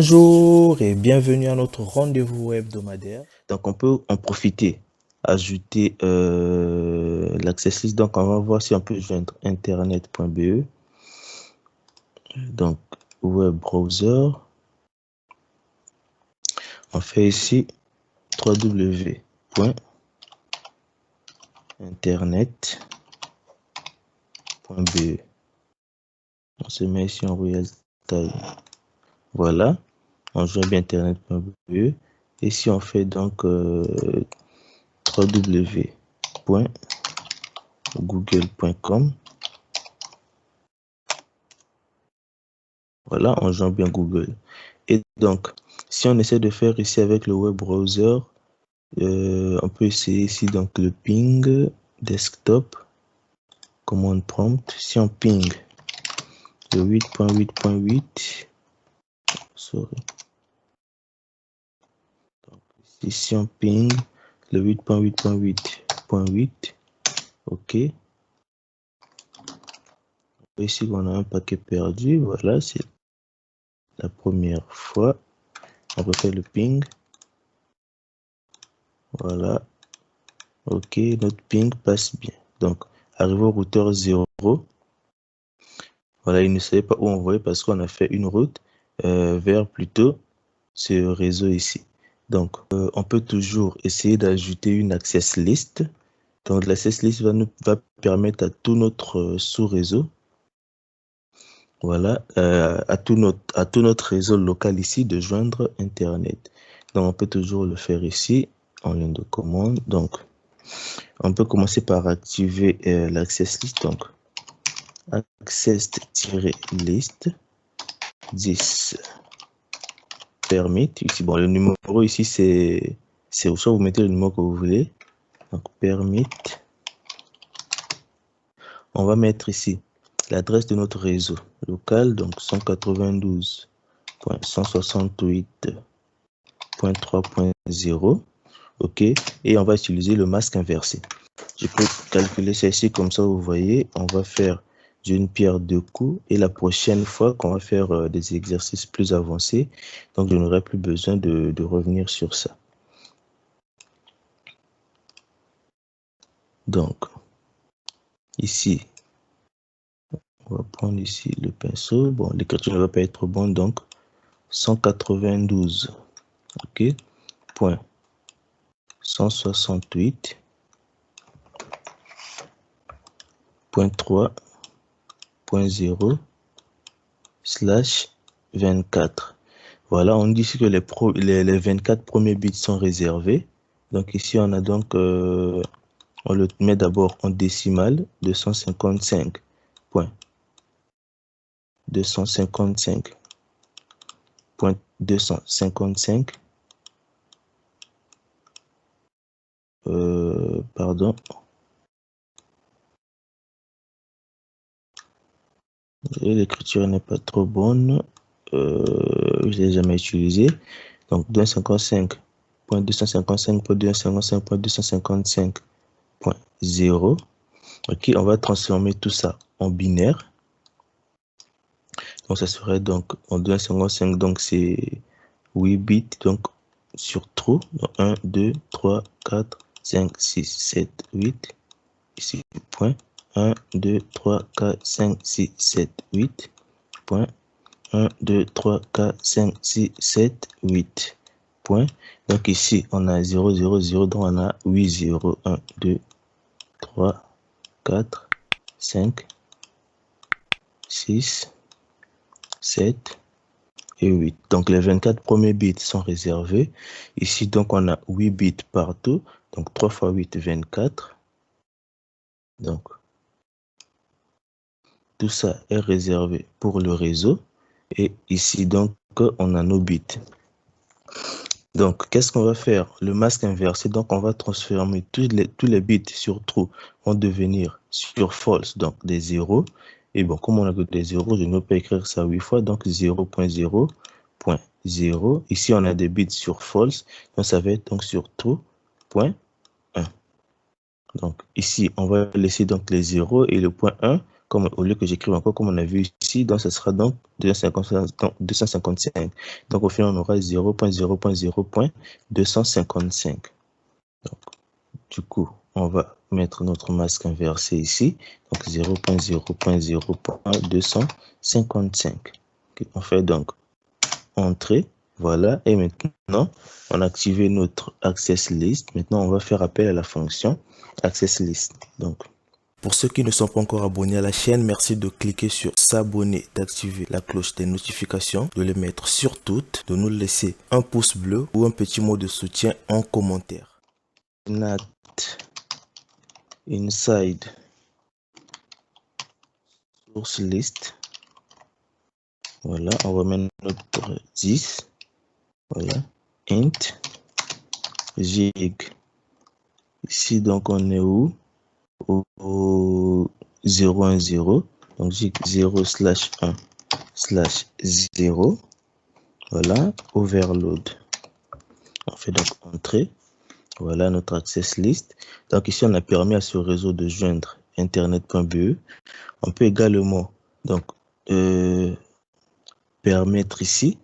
Bonjour et bienvenue à notre rendez-vous hebdomadaire. Donc on peut en profiter, ajouter l'access list. Donc on va voir si on peut joindre internet.be. Donc web browser. On fait ici www.internet.be. On se met ici en real time. Voilà, on joue bien internet.be. Et si on fait donc www.google.com, voilà, on joue bien Google. Et donc, si on essaie de faire ici avec le web browser, on peut essayer ici donc le ping desktop, command prompt. Si on ping le 8.8.8, sorry. Donc, ici on ping le 8.8.8.8, ok. Ici on a un paquet perdu, voilà, c'est la première fois. On peut faire le ping, voilà, ok, notre ping passe bien. Donc arrivé au routeur 0, voilà, il ne savait pas où envoyer parce qu'on a fait une route vers plutôt ce réseau ici. Donc on peut toujours essayer d'ajouter une access list. Donc l'access list va permettre à tout notre sous-réseau, voilà, à tout notre réseau local ici de joindre Internet. Donc on peut toujours le faire ici en ligne de commande. Donc on peut commencer par activer l'access list. Donc access-list 10 permit. Ici, bon, le numéro ici c'est soit vous mettez le numéro que vous voulez. Donc permit. On va mettre ici l'adresse de notre réseau local, donc 192.168.3.0, ok, et on va utiliser le masque inversé. Je peux calculer ça ici, comme ça vous voyez, on va faire d'une pierre deux coups, et la prochaine fois qu'on va faire des exercices plus avancés, donc je n'aurai plus besoin de revenir sur ça. Donc ici on va prendre ici le pinceau. Bon, l'écriture ne va pas être bonne, donc 192, ok, point 168.3.0 slash 24. Voilà, on dit ici que les 24 premiers bits sont réservés. Donc ici, on a donc, on le met d'abord en décimale, 255.255.255. Pardon. L'écriture n'est pas trop bonne. Je l'ai jamais utilisé. Donc 255.255.255.255.0. Ok, on va transformer tout ça en binaire. Donc ça serait donc en 255, donc c'est 8 bits, donc sur true, donc 1, 2, 3, 4, 5, 6, 7, 8, ici, point, 1, 2, 3, 4, 5, 6, 7, 8, point, 1, 2, 3, 4, 5, 6, 7, 8, point. Donc ici, on a 0, 0, 0, donc on a 8, 0, 1, 2, 3, 4, 5, 6, 7 et 8. Donc les 24 premiers bits sont réservés. Ici, donc on a 8 bits partout. Donc 3 fois 8, 24. Donc tout ça est réservé pour le réseau. Et ici, donc, on a nos bits. Donc, qu'est-ce qu'on va faire? Le masque inversé, donc on va transformer tous les bits sur true vont devenir sur false, donc des zéros. Et bon, comme on a que des zéros, je ne peux pas écrire ça 8 fois, donc 0.0.0. Ici, on a des bits sur false, donc ça va être donc sur true.1. Donc ici, on va laisser donc les 0 et le point 1 comme au lieu que j'écrive encore comme on a vu ici, donc ce sera donc 255. Donc au final, on aura 0.0.0.255. Donc, du coup, on va mettre notre masque inversé ici. Donc 0.0.0.255. Okay, on fait donc entrée. Voilà. Et maintenant, on a activé notre access list. Maintenant, on va faire appel à la fonction access list. Donc, pour ceux qui ne sont pas encore abonnés à la chaîne, merci de cliquer sur s'abonner, d'activer la cloche des notifications, de les mettre sur toutes, de nous laisser un pouce bleu ou un petit mot de soutien en commentaire. Nat inside source list. Voilà, on va mettre notre 10. Voilà, int jig. Ici, donc, on est où? Au 010. Donc, jig 0/1/0. Voilà, overload. On fait donc entrée. Voilà notre access list. Donc ici, on a permis à ce réseau de joindre internet.be. On peut également donc permettre ici.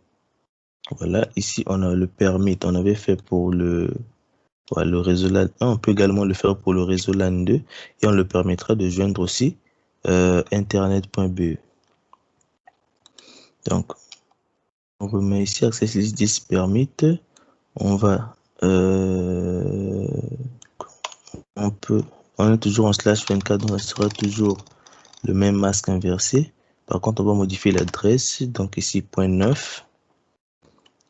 Voilà, ici on a le permit. On avait fait pour le réseau LAN 1. On peut également le faire pour le réseau LAN 2 et on le permettra de joindre aussi internet.be. Donc on remet ici access list 10 permit. On va on est toujours en /24, donc ça sera toujours le même masque inversé. Par contre, on va modifier l'adresse. Donc ici, .9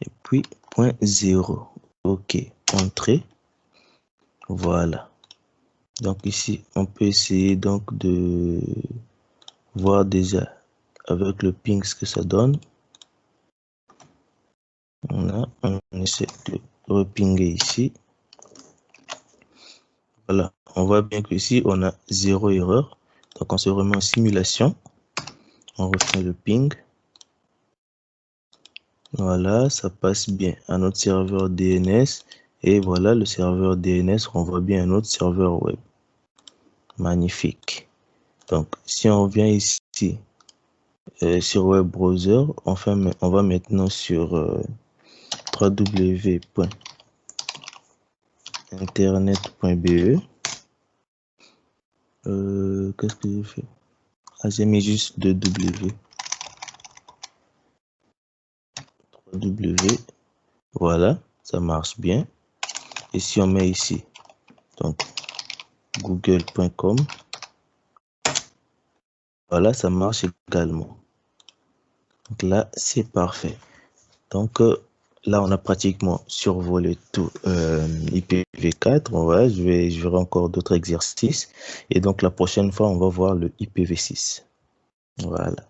et puis .0. OK, entrée. Voilà. Donc ici, on peut essayer donc de voir déjà avec le ping ce que ça donne. On essaie de repinguer ici. Voilà, on voit bien que ici on a 0 erreur. Donc on se remet en simulation. On refait le ping. Voilà, ça passe bien à notre serveur DNS. Et voilà, le serveur DNS renvoie bien à notre serveur web. Magnifique. Donc, si on vient ici sur web browser, enfin, on va maintenant sur www.internet.be. Qu'est-ce que j'ai fait? Ah, j'ai mis juste 2W. Voilà, ça marche bien. Et si on met ici, donc google.com, voilà, ça marche également. Donc là, c'est parfait. Donc là, on a pratiquement survolé tout IPv4. Voilà, je verrai encore d'autres exercices. Et donc la prochaine fois, on va voir le IPv6. Voilà.